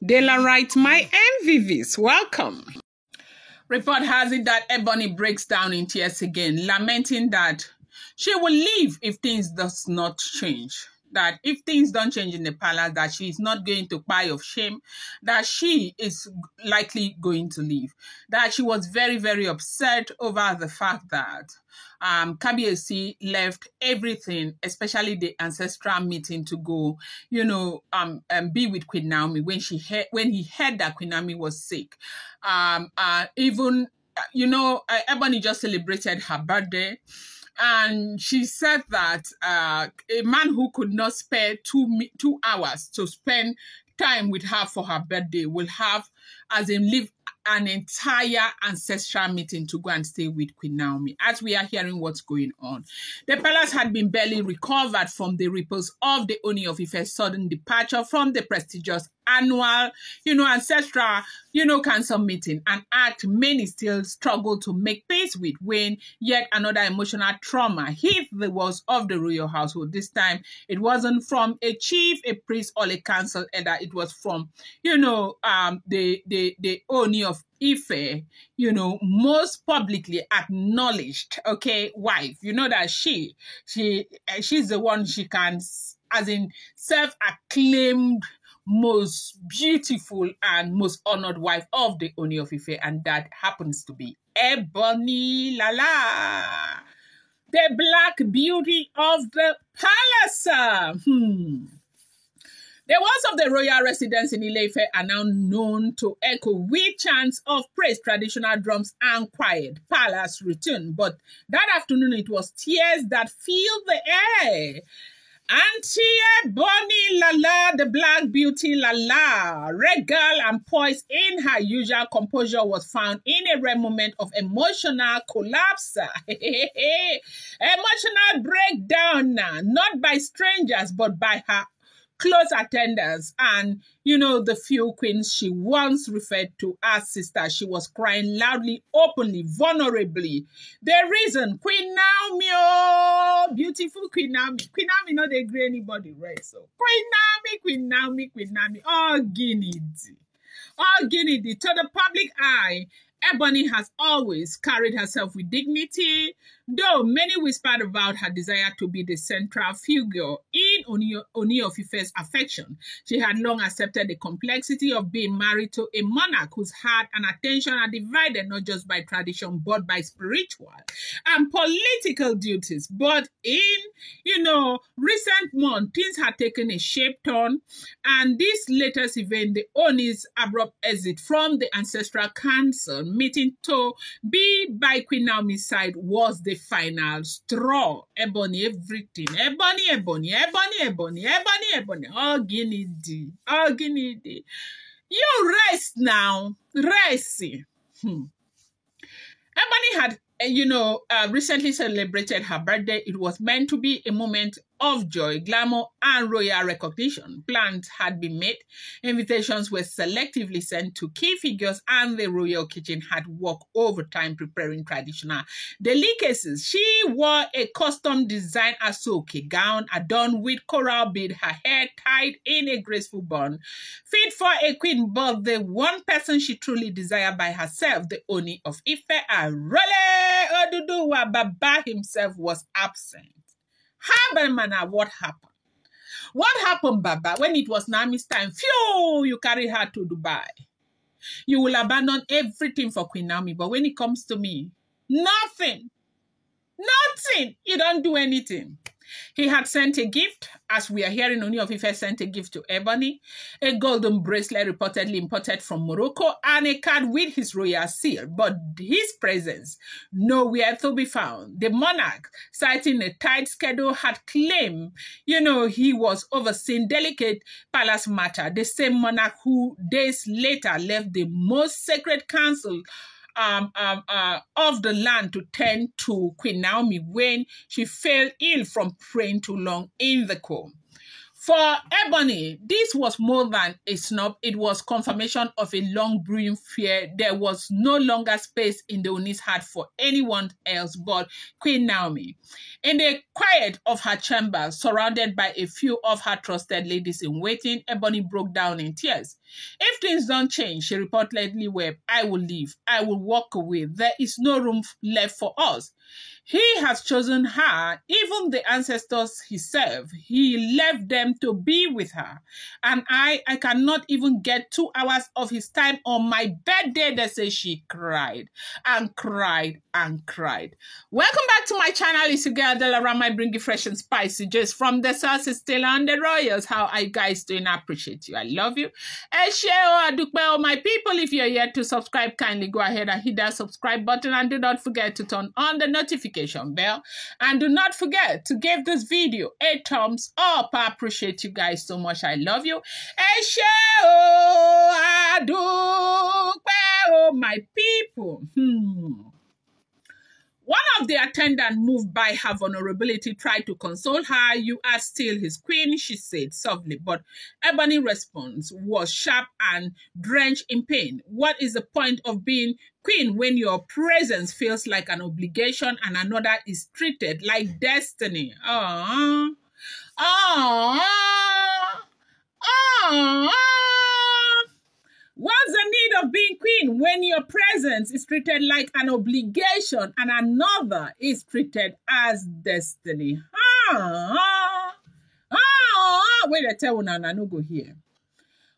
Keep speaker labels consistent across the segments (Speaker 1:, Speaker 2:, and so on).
Speaker 1: Daylight, my MVVs, welcome. Report has it that Ebony breaks down in tears again, lamenting that she will leave if things does not change. That if things don't change in the palace, that she is not going to cry of shame, that she is likely going to leave. That she was very, very upset over the fact that Kabiyesi left everything, especially the ancestral meeting, to go, be with Queen Naomi when he heard that Queen Naomi was sick. Ebony just celebrated her birthday. And she said that a man who could not spare 2 hours to spend time with her for her birthday will have, leave an entire ancestral meeting to go and stay with Queen Naomi. As we are hearing what's going on, the palace had been barely recovered from the ripples of the Ooni of Ife's sudden departure from the prestigious annual, ancestral, council meeting, an act many still struggle to make peace with when yet another emotional trauma hit the walls of the royal household. This time, it wasn't from a chief, a priest, or a council elder. It was from, the Ooni of Ife, most publicly acknowledged, wife. That she's the one she can, self-acclaimed most beautiful and most honored wife of the Ooni of Ife, and that happens to be Ebony Lala, the black beauty of the palace. The walls of the royal residence in Ile-Ife are now known to echo with chants of praise, traditional drums, and quiet palace routine. But that afternoon, it was tears that filled the air. Auntie Ebony Lala, the black beauty Lala, regal and poised in her usual composure, was found in a rare moment of emotional collapse. Emotional breakdown, not by strangers, but by her close attendants and, the few queens she once referred to as sisters. She was crying loudly, openly, vulnerably. The reason, Queen Naomi, oh, beautiful Queen Naomi. Queen Naomi, not they agree anybody, right? So, Queen Naomi, oh, Guinea. Oh, Guinea. To the public eye, Ebony has always carried herself with dignity, though many whispered about her desire to be the central figure in Ooni of Ife's affection. She had long accepted the complexity of being married to a monarch whose heart and attention are divided not just by tradition, but by spiritual and political duties. But in, recent months, things had taken a shape turn, and this latest event, the Ooni's abrupt exit from the ancestral council meeting to be by Queen Naomi's side, was the final straw. Ebony, everything. Ebony. Oh, Guinea D. You rest now. Rest. Ebony had, recently celebrated her birthday. It was meant to be a moment of joy, glamour, and royal recognition. Plans had been made. Invitations were selectively sent to key figures, and the royal kitchen had worked overtime preparing traditional delicacies. She wore a custom-designed asoke gown adorned with coral bead, her hair tied in a graceful bun, fit for a queen. But the one person she truly desired by herself, the Ooni of Ife, Arole Oduduwa Baba himself, was absent. What happened? What happened, Baba, when it was Naomi's time? Phew, you carried her to Dubai. You will abandon everything for Queen Naomi, but when it comes to me, nothing. You don't do anything. He had sent a gift, as we are hearing. Ooni of Ife sent a gift to Ebony, a golden bracelet reportedly imported from Morocco, and a card with his royal seal, but his presence nowhere to be found. The monarch, citing a tight schedule, had claimed, he was overseeing delicate palace matter. The same monarch who days later left the most sacred council of the land to tend to Queen Naomi when she fell ill from praying too long in the comb. For Ebony, this was more than a snub. It was confirmation of a long-brewing fear. There was no longer space in the Ooni's heart for anyone else but Queen Naomi. In the quiet of her chamber, surrounded by a few of her trusted ladies in waiting, Ebony broke down in tears. If things don't change, she reportedly wept, I will leave. I will walk away. There is no room left for us. He has chosen her, even the ancestors he served. He left them to be with her. And I cannot even get 2 hours of his time on my birthday. They say she cried and cried and cried. Welcome back to my channel. It's your girl Delarama. I bring you fresh and spicy just from the source still on the royals. How are you guys doing? I appreciate you. I love you. My people, if you're yet to subscribe, kindly go ahead and hit that subscribe button and do not forget to turn on the notification bell. And do not forget to give this video a thumbs up. I appreciate you guys so much. I love you. My people. One of the attendants, moved by her vulnerability, tried to console her. You are still his queen, she said softly. But Ebony's response was sharp and drenched in pain. What is the point of being queen when your presence feels like an obligation and another is treated like destiny? What's the need of being queen when your presence is treated like an obligation and another is treated as destiny? Wait, I tell you now, no go here.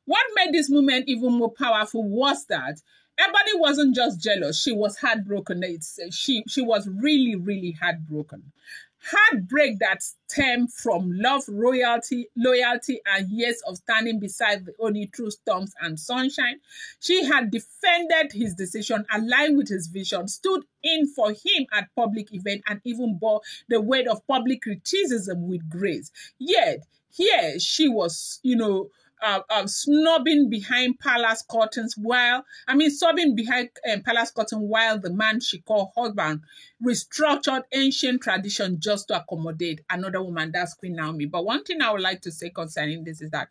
Speaker 1: What made this moment even more powerful was that Ebony wasn't just jealous, she was heartbroken. She was really, really heartbroken. Heartbreak that stemmed from love, loyalty, and years of standing beside the Ooni through storms and sunshine. She had defended his decision, aligned with his vision, stood in for him at public events, and even bore the weight of public criticism with grace. Yet, here she was, snobbing behind palace curtains sobbing behind palace curtain while the man she called husband restructured ancient tradition just to accommodate another woman, that's Queen Naomi. But one thing I would like to say concerning this is that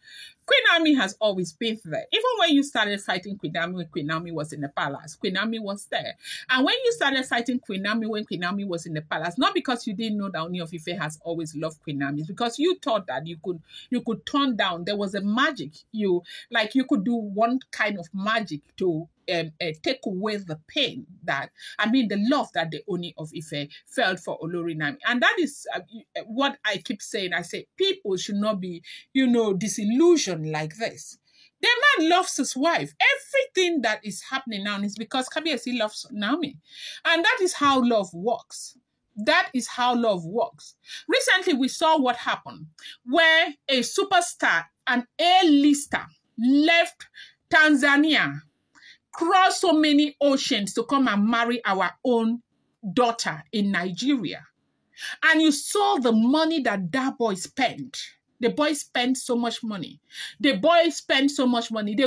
Speaker 1: Queen Naomi has always been there. Even when you started fighting Queen Naomi when Queen Naomi was in the palace, Queen Naomi was there. And when you started fighting Queen Naomi when Queen Naomi was in the palace, not because you didn't know that Ooni of Ife has always loved Queen Naomi, it's because you thought that you could turn down. There was a magic. You could do one kind of magic to take away the pain the love that the Ooni of Ife felt for Olori Naomi. And that is what I keep saying. I say people should not be, disillusioned like this. The man loves his wife. Everything that is happening now is because Kabiyesi loves Naomi. And that is how love works. That is how love works. Recently, we saw what happened where a superstar, an A-lister, left Tanzania, crossed so many oceans to come and marry our own daughter in Nigeria. And you saw the money that boy spent. The boy spent so much money. The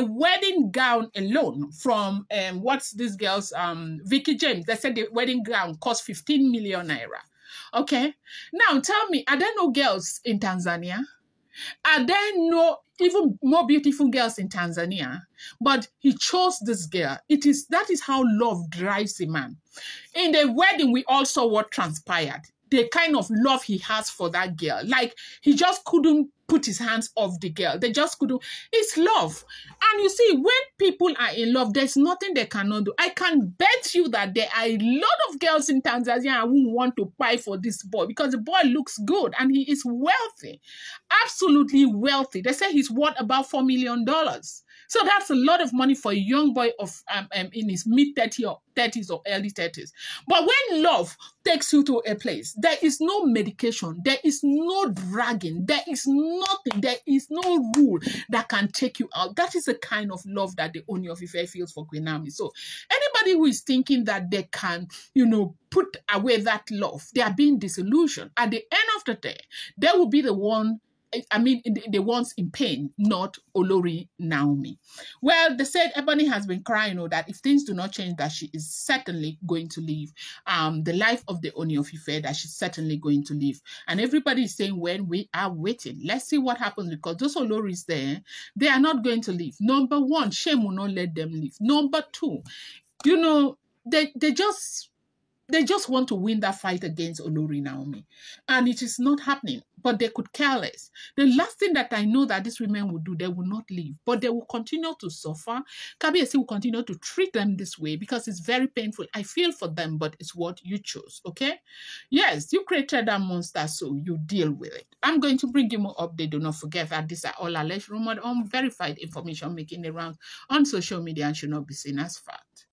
Speaker 1: wedding gown alone from, what's this girl's, Vicky James. They said the wedding gown cost 15 million naira. Okay? Now tell me, are there no girls in Tanzania? Are there no even more beautiful girls in Tanzania? But he chose this girl. That is how love drives a man. In the wedding, we all saw what transpired. The kind of love he has for that girl. Like, he just couldn't put his hands off the girl. They just couldn't. It's love. And you see, when people are in love, there's nothing they cannot do. I can bet you that there are a lot of girls in Tanzania who want to buy for this boy because the boy looks good and he is wealthy. Absolutely wealthy. They say he's worth about $4 million. So that's a lot of money for a young boy of in his mid-30s or early 30s. But when love takes you to a place, there is no medication, there is no dragging, there is nothing, there is no rule that can take you out. That is the kind of love that the Ooni of Ife feels for Queen Naomi. So anybody who is thinking that they can, put away that love, they are being disillusioned. At the end of the day, they will be the the ones in pain, not Olori Naomi. Well, they said Ebony has been crying that if things do not change, that she is certainly going to leave the life of the Ooni of Ife, that she's certainly going to leave. And everybody is saying, when we are waiting, let's see what happens, because those Oloris there, they are not going to leave. Number one, shame will not let them leave. Number two, they just They just want to win that fight against Olori Naomi. And it is not happening, but they could care less. The last thing that I know that these women will do, they will not leave, but they will continue to suffer. Kabiyesi will continue to treat them this way because it's very painful. I feel for them, but it's what you chose, okay? Yes, you created that monster, so you deal with it. I'm going to bring you more update. Do not forget that these are all alleged, rumored, unverified information making the rounds on social media and should not be seen as fact.